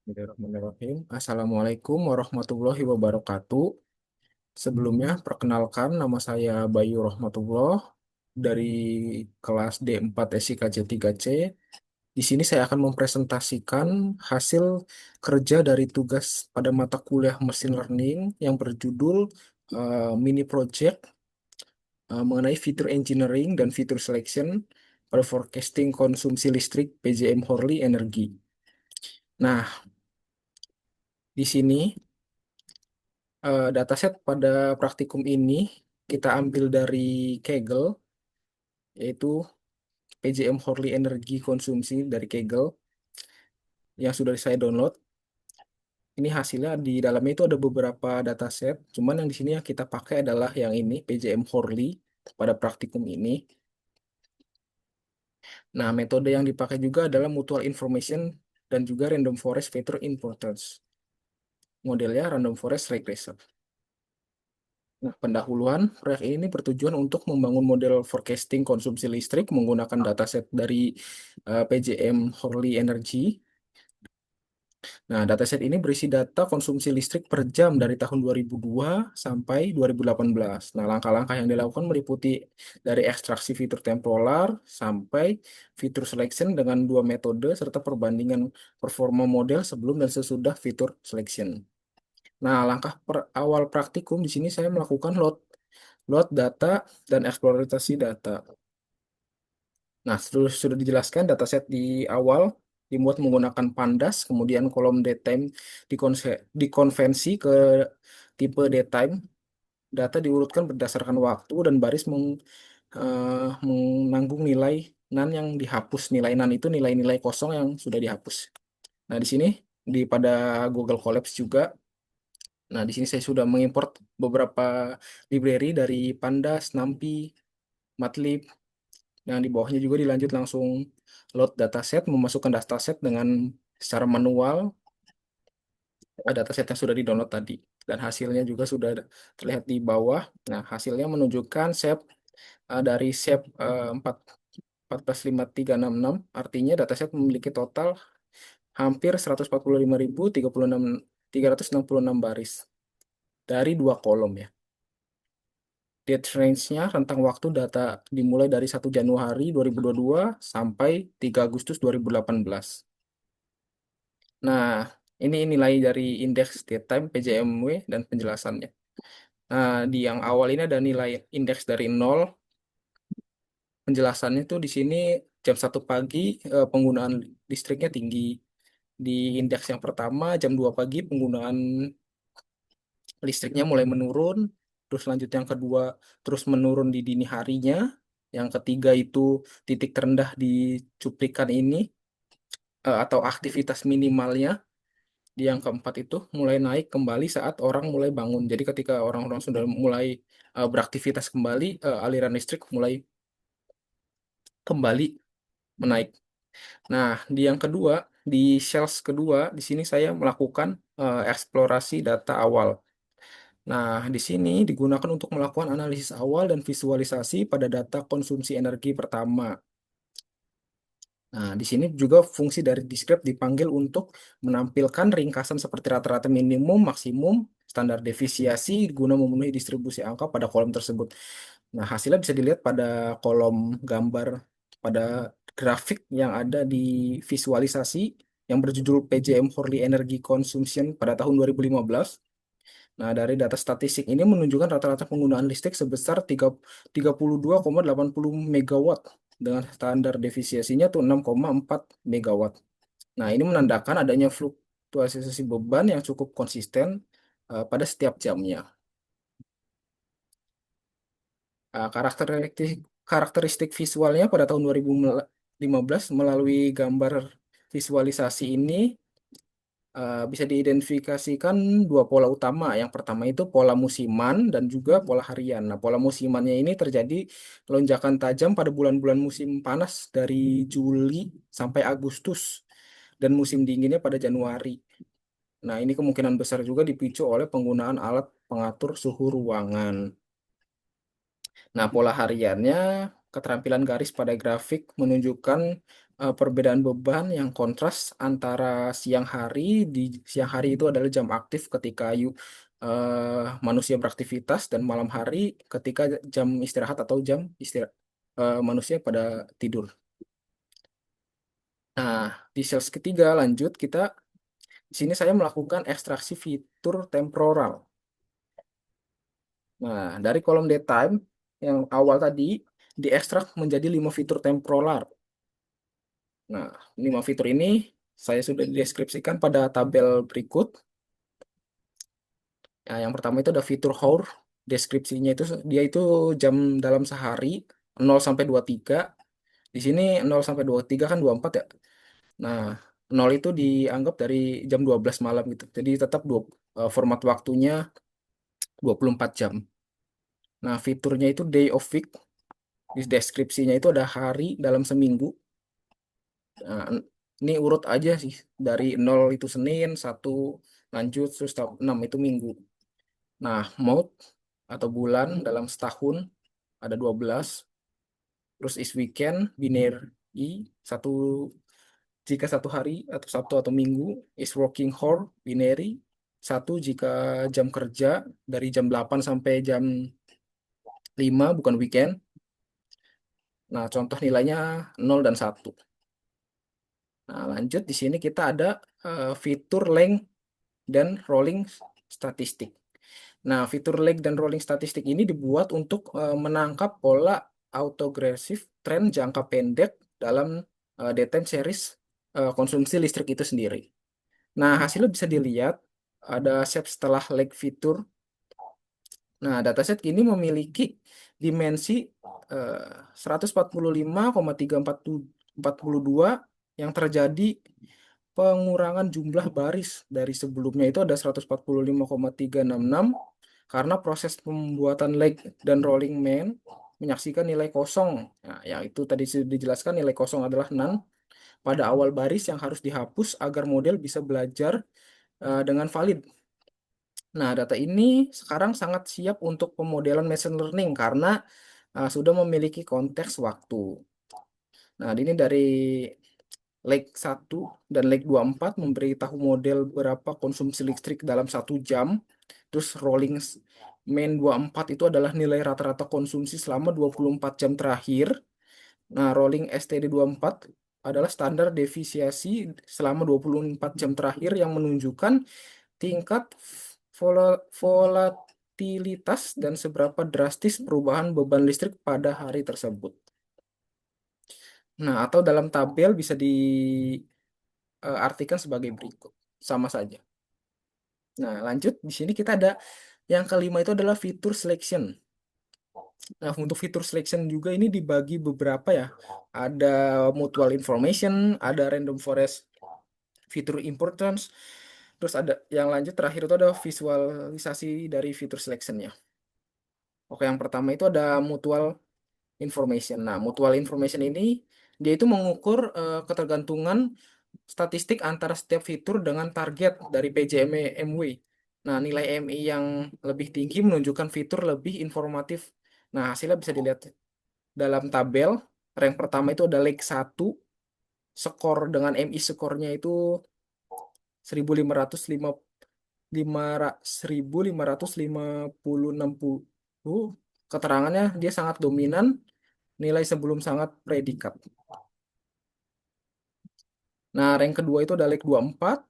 Bismillahirrahmanirrahim. Assalamualaikum warahmatullahi wabarakatuh. Sebelumnya, perkenalkan nama saya Bayu Rahmatullah dari kelas D4 SIKJ 3C. Di sini saya akan mempresentasikan hasil kerja dari tugas pada mata kuliah Machine Learning yang berjudul Mini Project mengenai fitur engineering dan fitur selection pada forecasting konsumsi listrik PJM Horli Energi. Nah, di sini dataset pada praktikum ini kita ambil dari Kaggle, yaitu PJM Horli Energi Konsumsi dari Kaggle yang sudah saya download. Ini hasilnya di dalamnya itu ada beberapa dataset, cuman yang di sini yang kita pakai adalah yang ini PJM Horli pada praktikum ini. Nah, metode yang dipakai juga adalah mutual information dan juga random forest feature importance. Modelnya random forest regression. Nah, pendahuluan proyek ini bertujuan untuk membangun model forecasting konsumsi listrik menggunakan dataset dari PJM Horli Energy. Nah, dataset ini berisi data konsumsi listrik per jam dari tahun 2002 sampai 2018. Nah, langkah-langkah yang dilakukan meliputi dari ekstraksi fitur temporer sampai fitur selection dengan dua metode serta perbandingan performa model sebelum dan sesudah fitur selection. Nah, langkah awal praktikum di sini saya melakukan load data dan eksplorasi data. Nah, sudah dijelaskan dataset di awal dimuat menggunakan Pandas, kemudian kolom datetime dikonvensi ke tipe datetime. Data diurutkan berdasarkan waktu dan baris menanggung nilai NaN yang dihapus. Nilai NaN itu nilai-nilai kosong yang sudah dihapus. Nah, di sini pada Google Colabs juga. Nah, di sini saya sudah mengimport beberapa library dari Pandas, NumPy, Mathlib. Yang di bawahnya juga dilanjut langsung load dataset, memasukkan dataset dengan secara manual dataset yang sudah di-download tadi. Dan hasilnya juga sudah terlihat di bawah. Nah, hasilnya menunjukkan shape dari shape 145366, artinya dataset memiliki total hampir 145.366 baris dari dua kolom ya. Date range-nya rentang waktu data dimulai dari 1 Januari 2022 sampai 3 Agustus 2018. Nah, ini nilai dari indeks datetime PJMW dan penjelasannya. Nah, di yang awal ini ada nilai indeks dari 0. Penjelasannya tuh di sini jam 1 pagi penggunaan listriknya tinggi. Di indeks yang pertama jam 2 pagi penggunaan listriknya mulai menurun. Terus lanjut yang kedua terus menurun di dini harinya. Yang ketiga itu titik terendah di cuplikan ini atau aktivitas minimalnya. Di yang keempat itu mulai naik kembali saat orang mulai bangun. Jadi ketika orang-orang sudah mulai beraktivitas kembali, aliran listrik mulai kembali menaik. Nah, di yang kedua, di sales kedua, di sini saya melakukan eksplorasi data awal. Nah, di sini digunakan untuk melakukan analisis awal dan visualisasi pada data konsumsi energi pertama. Nah, di sini juga fungsi dari descript dipanggil untuk menampilkan ringkasan seperti rata-rata minimum, maksimum, standar defisiasi guna memenuhi distribusi angka pada kolom tersebut. Nah, hasilnya bisa dilihat pada kolom gambar, pada grafik yang ada di visualisasi yang berjudul PJM Horli Energy Consumption pada tahun 2015. Nah, dari data statistik ini menunjukkan rata-rata penggunaan listrik sebesar 32,80 megawatt dengan standar defisiasinya tuh 6,4 megawatt. Nah, ini menandakan adanya fluktuasi beban yang cukup konsisten pada setiap jamnya. Karakteristik karakteristik visualnya pada tahun 2015 melalui gambar visualisasi ini bisa diidentifikasikan dua pola utama. Yang pertama itu pola musiman dan juga pola harian. Nah, pola musimannya ini terjadi lonjakan tajam pada bulan-bulan musim panas dari Juli sampai Agustus dan musim dinginnya pada Januari. Nah, ini kemungkinan besar juga dipicu oleh penggunaan alat pengatur suhu ruangan. Nah, pola hariannya keterampilan garis pada grafik menunjukkan perbedaan beban yang kontras antara siang hari. Di siang hari itu adalah jam aktif ketika manusia beraktivitas, dan malam hari ketika jam istirahat atau jam istirahat manusia pada tidur. Nah, di sales ketiga lanjut kita di sini saya melakukan ekstraksi fitur temporal. Nah, dari kolom datetime yang awal tadi diekstrak menjadi 5 fitur temporal. Nah, 5 fitur ini saya sudah deskripsikan pada tabel berikut. Nah, yang pertama itu ada fitur hour. Deskripsinya itu dia itu jam dalam sehari 0 sampai 23. Di sini 0 sampai 23 kan 24 ya. Nah, 0 itu dianggap dari jam 12 malam gitu. Jadi tetap format waktunya 24 jam. Nah, fiturnya itu day of week. Di deskripsinya itu ada hari dalam seminggu. Nah, ini urut aja sih. Dari 0 itu Senin, 1 lanjut, terus 6 itu Minggu. Nah, month atau bulan dalam setahun ada 12. Terus is weekend, binary, satu jika satu hari atau Sabtu atau Minggu. Is working hour, binary, satu jika jam kerja dari jam 8 sampai jam 5 bukan weekend. Nah, contoh nilainya 0 dan 1. Nah, lanjut di sini kita ada fitur length dan rolling statistik. Nah, fitur length dan rolling statistik ini dibuat untuk menangkap pola autogressive trend jangka pendek dalam daytime series konsumsi listrik itu sendiri. Nah, hasilnya bisa dilihat ada shape setelah leg fitur. Nah, dataset ini memiliki dimensi 145,342 yang terjadi pengurangan jumlah baris dari sebelumnya itu ada 145,366 karena proses pembuatan leg dan rolling main menyaksikan nilai kosong. Nah, yang itu tadi sudah dijelaskan nilai kosong adalah none pada awal baris yang harus dihapus agar model bisa belajar dengan valid. Nah, data ini sekarang sangat siap untuk pemodelan machine learning karena sudah memiliki konteks waktu. Nah, ini dari leg 1 dan leg 24 memberitahu model berapa konsumsi listrik dalam 1 jam. Terus rolling main 24 itu adalah nilai rata-rata konsumsi selama 24 jam terakhir. Nah, rolling STD 24 adalah standar defisiasi selama 24 jam terakhir yang menunjukkan tingkat volatilitas dan seberapa drastis perubahan beban listrik pada hari tersebut. Nah, atau dalam tabel bisa diartikan sebagai berikut. Sama saja. Nah, lanjut di sini kita ada yang kelima itu adalah fitur selection. Nah, untuk fitur selection juga ini dibagi beberapa ya. Ada mutual information, ada random forest fitur importance, terus ada yang lanjut terakhir itu ada visualisasi dari fitur selectionnya. Oke, yang pertama itu ada mutual information. Nah, mutual information ini dia itu mengukur ketergantungan statistik antara setiap fitur dengan target dari PJMW. Nah, nilai MI yang lebih tinggi menunjukkan fitur lebih informatif. Nah, hasilnya bisa dilihat dalam tabel. Rank pertama itu ada leg 1, skor dengan MI skornya itu 1505 1560. Keterangannya dia sangat dominan, nilai sebelum sangat predikat. Nah, rank kedua itu ada leg 24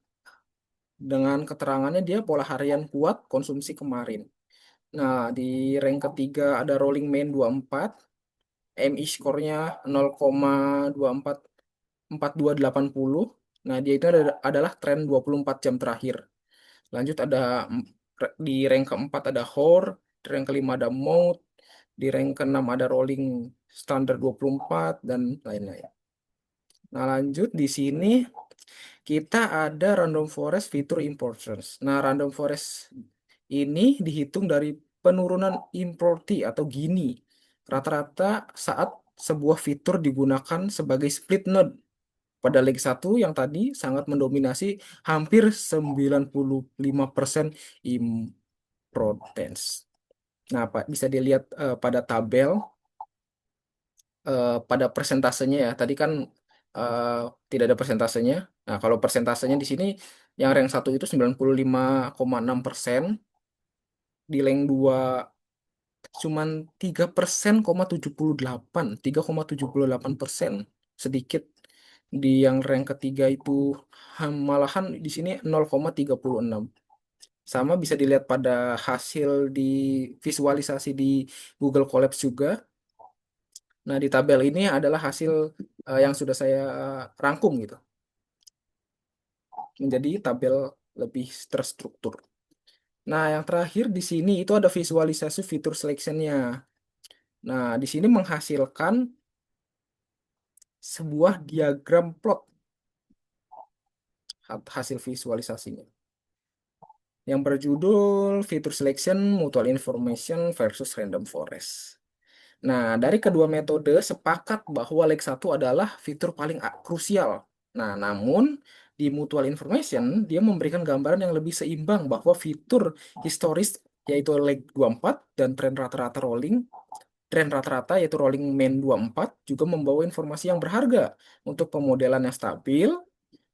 dengan keterangannya dia pola harian kuat konsumsi kemarin. Nah, di rank ketiga ada rolling main 24, MI skornya 0,244280. Nah, dia itu adalah tren 24 jam terakhir. Lanjut ada di rank keempat ada Hor, di rank kelima ada Mode, di rank keenam ada Rolling Standar 24 dan lain-lain. Nah, lanjut di sini kita ada random forest fitur importance. Nah, random forest ini dihitung dari penurunan importi atau Gini rata-rata saat sebuah fitur digunakan sebagai split node. Pada leg 1 yang tadi sangat mendominasi hampir 95% importance. Nah, Pak, bisa dilihat pada tabel pada persentasenya ya. Tadi kan eh, tidak ada persentasenya. Nah, kalau persentasenya di sini yang rank satu itu 95,6%, di rank 2 cuman 3%,78, 3,78%, sedikit. Di yang rank ketiga itu malahan di sini 0,36. Sama bisa dilihat pada hasil di visualisasi di Google Collabs juga. Nah, di tabel ini adalah hasil yang sudah saya rangkum gitu menjadi tabel lebih terstruktur. Nah, yang terakhir di sini itu ada visualisasi fitur selection-nya. Nah, di sini menghasilkan sebuah diagram plot hasil visualisasinya yang berjudul Fitur Selection Mutual Information versus Random Forest. Nah, dari kedua metode sepakat bahwa leg 1 adalah fitur paling krusial. Nah, namun di Mutual Information dia memberikan gambaran yang lebih seimbang bahwa fitur historis yaitu leg 24 dan tren rata-rata rolling, tren rata-rata yaitu rolling mean 24 juga membawa informasi yang berharga untuk pemodelan yang stabil.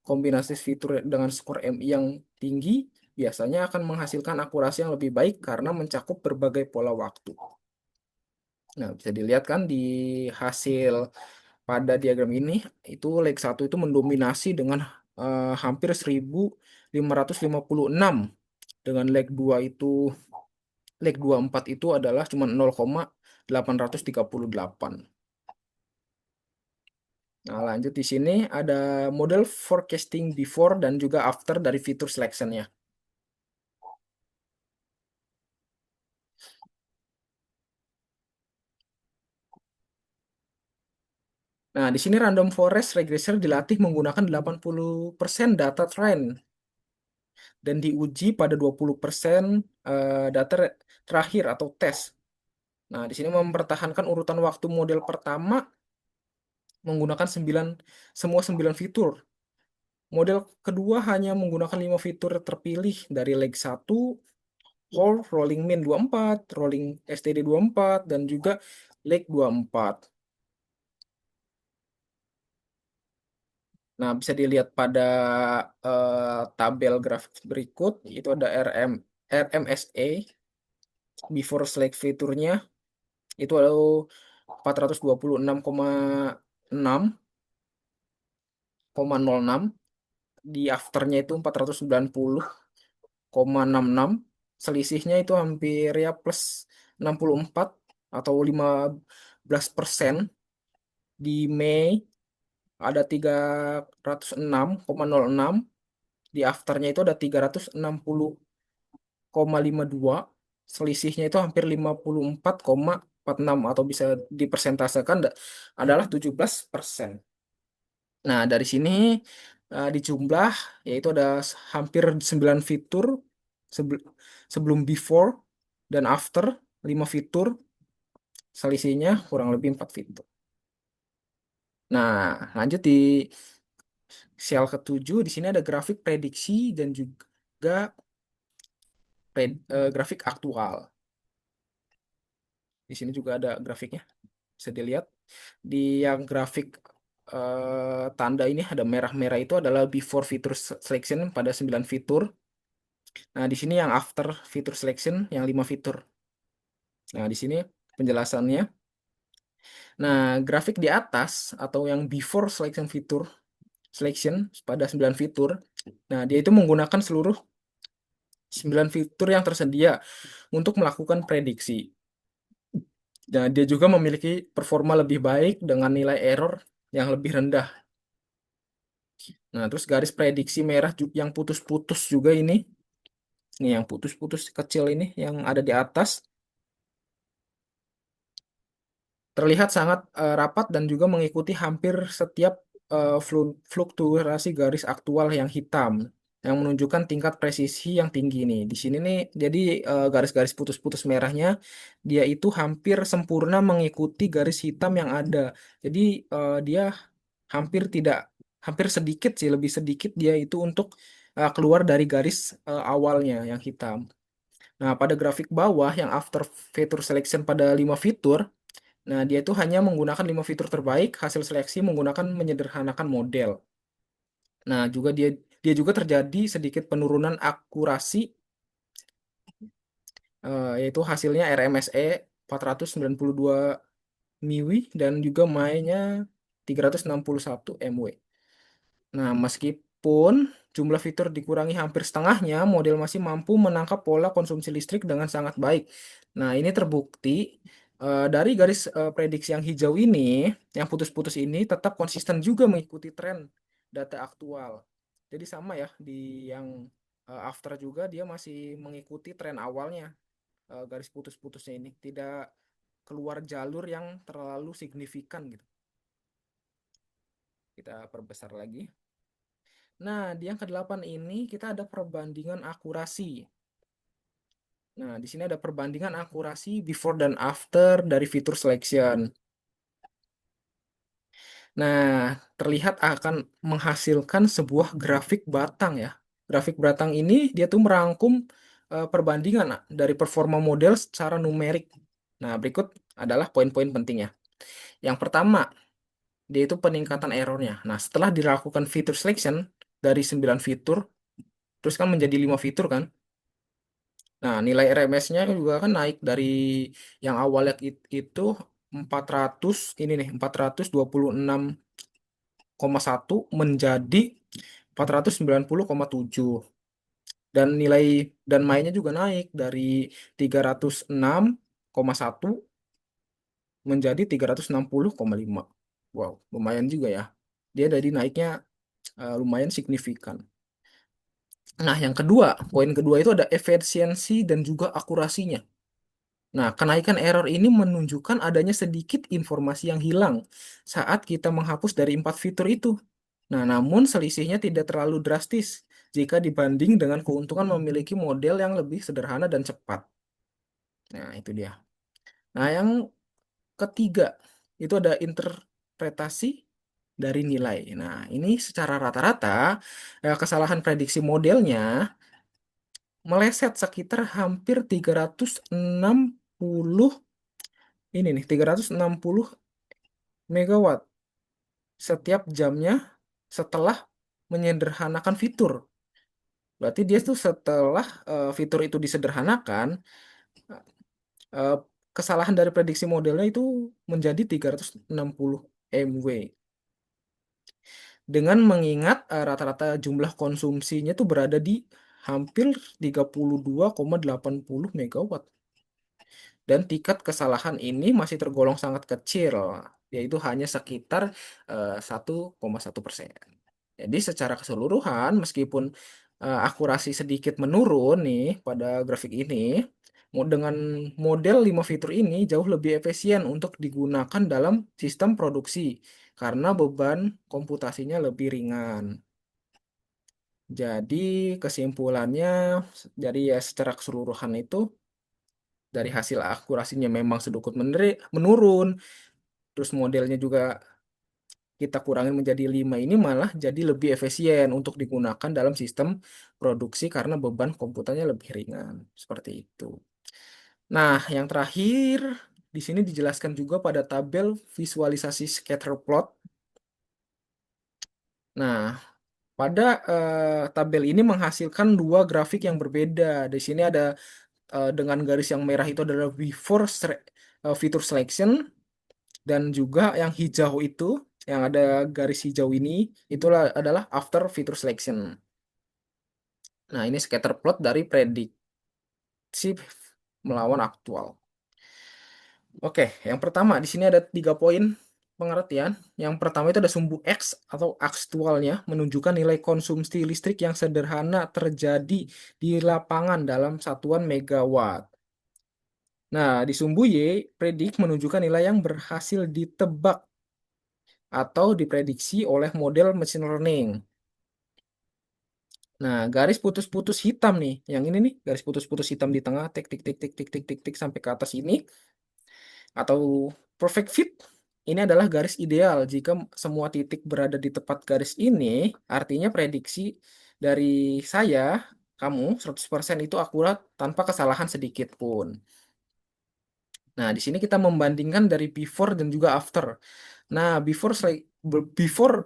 Kombinasi fitur dengan skor MI yang tinggi biasanya akan menghasilkan akurasi yang lebih baik karena mencakup berbagai pola waktu. Nah, bisa dilihat kan di hasil pada diagram ini, itu leg 1 itu mendominasi dengan hampir 1.556. Dengan leg 24 itu adalah cuma 0,838. Nah, lanjut di sini ada model forecasting before dan juga after dari fitur selection-nya. Nah, di sini random forest regressor dilatih menggunakan 80% data trend dan diuji pada 20% data terakhir atau tes. Nah, di sini mempertahankan urutan waktu model pertama menggunakan semua 9 fitur. Model kedua hanya menggunakan 5 fitur terpilih dari leg 1, core, rolling mean 24, rolling STD 24, dan juga leg 24. Nah, bisa dilihat pada tabel grafik berikut, itu ada RMSA, before select fiturnya, itu ada 426,6,06, di afternya itu 490,66, selisihnya itu hampir ya plus 64 atau 15%. Di Mei ada 306,06, di afternya itu ada 360,52, selisihnya itu hampir 54,46 atau bisa dipersentasekan adalah 17%. Nah, dari sini dijumlah yaitu ada hampir 9 fitur sebelum before dan after 5 fitur, selisihnya kurang lebih 4 fitur. Nah, lanjut di sel ketujuh, di sini ada grafik prediksi dan juga grafik aktual. Di sini juga ada grafiknya, bisa dilihat. Di yang grafik tanda ini ada merah-merah itu adalah before fitur selection pada 9 fitur. Nah, di sini yang after fitur selection yang 5 fitur. Nah, di sini penjelasannya. Nah, grafik di atas atau yang before selection fitur selection pada 9 fitur. Nah, dia itu menggunakan seluruh 9 fitur yang tersedia untuk melakukan prediksi. Nah, dia juga memiliki performa lebih baik dengan nilai error yang lebih rendah. Nah, terus garis prediksi merah yang putus-putus juga ini. Nih, yang putus-putus kecil ini yang ada di atas. Terlihat sangat rapat dan juga mengikuti hampir setiap fluktuasi garis aktual yang hitam yang menunjukkan tingkat presisi yang tinggi nih. Di sini nih, jadi garis-garis putus-putus merahnya dia itu hampir sempurna mengikuti garis hitam yang ada. Jadi dia hampir tidak, hampir sedikit sih, lebih sedikit dia itu untuk keluar dari garis awalnya yang hitam. Nah, pada grafik bawah yang after fitur selection pada 5 fitur, Nah, dia itu hanya menggunakan 5 fitur terbaik hasil seleksi menggunakan menyederhanakan model. Nah, juga dia juga terjadi sedikit penurunan akurasi, yaitu hasilnya RMSE 492 MIWI dan juga MAE-nya 361 MW. Nah, meskipun jumlah fitur dikurangi hampir setengahnya, model masih mampu menangkap pola konsumsi listrik dengan sangat baik. Nah, ini terbukti dari garis prediksi yang hijau ini, yang putus-putus ini tetap konsisten juga mengikuti tren data aktual. Jadi sama ya, di yang after juga dia masih mengikuti tren awalnya, garis putus-putusnya ini. Tidak keluar jalur yang terlalu signifikan gitu. Kita perbesar lagi. Nah, di yang ke-8 ini kita ada perbandingan akurasi. Nah, di sini ada perbandingan akurasi before dan after dari fitur selection. Nah, terlihat akan menghasilkan sebuah grafik batang ya. Grafik batang ini dia tuh merangkum perbandingan dari performa model secara numerik. Nah, berikut adalah poin-poin pentingnya. Yang pertama, dia itu peningkatan errornya. Nah, setelah dilakukan fitur selection dari 9 fitur, terus kan menjadi 5 fitur kan. Nah, nilai RMS-nya juga kan naik dari yang awalnya itu 400 ini nih 426,1 menjadi 490,7 dan nilai dan mainnya juga naik dari 306,1 menjadi 360,5. Wow, lumayan juga ya. Dia dari naiknya lumayan signifikan. Nah, yang kedua, poin kedua itu ada efisiensi dan juga akurasinya. Nah, kenaikan error ini menunjukkan adanya sedikit informasi yang hilang saat kita menghapus dari 4 fitur itu. Nah, namun selisihnya tidak terlalu drastis jika dibanding dengan keuntungan memiliki model yang lebih sederhana dan cepat. Nah, itu dia. Nah, yang ketiga, itu ada interpretasi dari nilai. Nah, ini secara rata-rata kesalahan prediksi modelnya meleset sekitar hampir 360 ini nih 360 megawatt setiap jamnya setelah menyederhanakan fitur. Berarti dia tuh setelah fitur itu disederhanakan, eh, kesalahan dari prediksi modelnya itu menjadi 360 MW. Dengan mengingat rata-rata jumlah konsumsinya tuh berada di hampir 32,80 megawatt. Dan tingkat kesalahan ini masih tergolong sangat kecil, yaitu hanya sekitar 1,1%. Jadi secara keseluruhan, meskipun akurasi sedikit menurun nih pada grafik ini, dengan model 5 fitur ini jauh lebih efisien untuk digunakan dalam sistem produksi karena beban komputasinya lebih ringan. Jadi kesimpulannya, dari ya secara keseluruhan itu dari hasil akurasinya memang sedikit menurun, terus modelnya juga kita kurangin menjadi 5 ini malah jadi lebih efisien untuk digunakan dalam sistem produksi karena beban komputernya lebih ringan. Seperti itu. Nah, yang terakhir di sini dijelaskan juga pada tabel visualisasi scatter plot. Nah, pada tabel ini menghasilkan dua grafik yang berbeda. Di sini ada dengan garis yang merah itu adalah before feature selection dan juga yang hijau itu yang ada garis hijau ini itulah adalah after feature selection. Nah, ini scatter plot dari prediksi melawan aktual. Oke, yang pertama di sini ada 3 poin pengertian. Yang pertama itu ada sumbu X atau aktualnya menunjukkan nilai konsumsi listrik yang sederhana terjadi di lapangan dalam satuan megawatt. Nah, di sumbu Y, predik menunjukkan nilai yang berhasil ditebak atau diprediksi oleh model machine learning. Nah, garis putus-putus hitam nih, yang ini nih, garis putus-putus hitam di tengah, tik tik tik tik tik tik tik tik sampai ke atas ini, atau perfect fit. Ini adalah garis ideal. Jika semua titik berada di tepat garis ini, artinya prediksi dari saya, kamu 100% itu akurat tanpa kesalahan sedikit pun. Nah, di sini kita membandingkan dari before dan juga after. Nah, before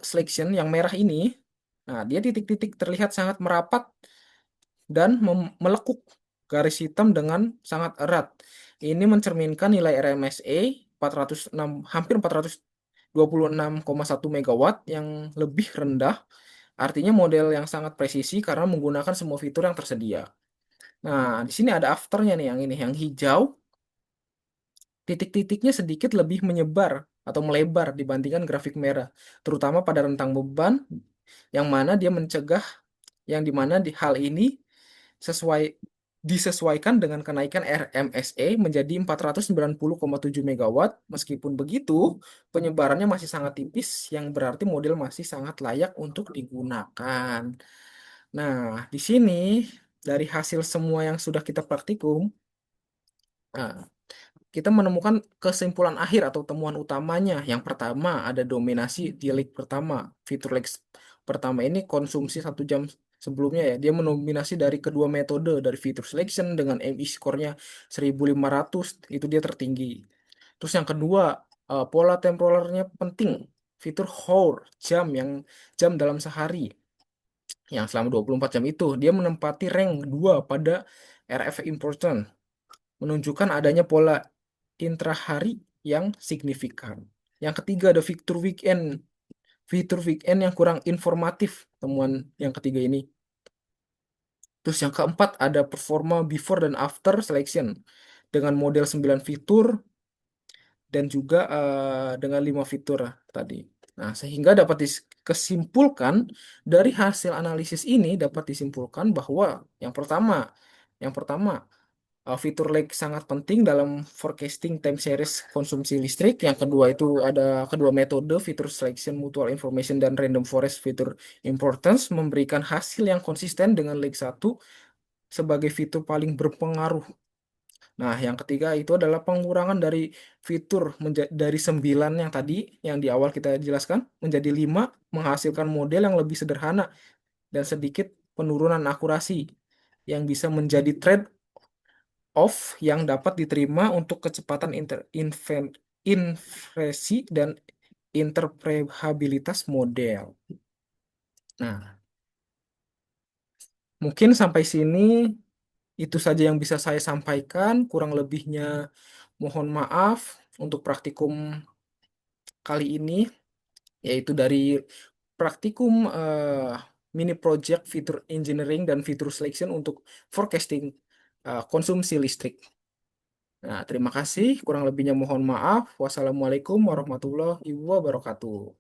selection yang merah ini, nah dia titik-titik terlihat sangat merapat dan melekuk garis hitam dengan sangat erat. Ini mencerminkan nilai RMSA 406, hampir 426,1 megawatt yang lebih rendah. Artinya model yang sangat presisi karena menggunakan semua fitur yang tersedia. Nah, di sini ada afternya nih yang ini, yang hijau. Titik-titiknya sedikit lebih menyebar atau melebar dibandingkan grafik merah, terutama pada rentang beban yang mana dia mencegah, yang dimana di hal ini sesuai disesuaikan dengan kenaikan RMSE menjadi 490,7 megawatt. Meskipun begitu, penyebarannya masih sangat tipis, yang berarti model masih sangat layak untuk digunakan. Nah, di sini dari hasil semua yang sudah kita praktikum, nah, kita menemukan kesimpulan akhir atau temuan utamanya. Yang pertama ada dominasi di leg pertama. Fitur leg pertama ini konsumsi 1 jam sebelumnya ya. Dia mendominasi dari kedua metode, dari fitur selection dengan MI skornya 1500, itu dia tertinggi. Terus yang kedua, pola temporalnya penting. Fitur hour, jam dalam sehari, yang selama 24 jam itu dia menempati rank 2 pada RF important, menunjukkan adanya pola intrahari yang signifikan. Yang ketiga ada fitur weekend. Fitur weekend yang kurang informatif, temuan yang ketiga ini. Terus yang keempat ada performa before dan after selection dengan model 9 fitur dan juga dengan 5 fitur tadi. Nah, sehingga dapat disimpulkan dari hasil analisis ini, dapat disimpulkan bahwa yang pertama fitur lag sangat penting dalam forecasting time series konsumsi listrik. Yang kedua itu ada kedua metode fitur selection mutual information dan random forest fitur importance memberikan hasil yang konsisten dengan lag satu sebagai fitur paling berpengaruh. Nah, yang ketiga itu adalah pengurangan dari fitur dari 9 yang tadi yang di awal kita jelaskan menjadi 5, menghasilkan model yang lebih sederhana dan sedikit penurunan akurasi yang bisa menjadi trade off yang dapat diterima untuk kecepatan inferensi dan interpretabilitas model. Nah, mungkin sampai sini itu saja yang bisa saya sampaikan. Kurang lebihnya mohon maaf untuk praktikum kali ini, yaitu dari praktikum mini project fitur engineering dan fitur selection untuk forecasting konsumsi listrik. Nah, terima kasih. Kurang lebihnya mohon maaf. Wassalamualaikum warahmatullahi wabarakatuh.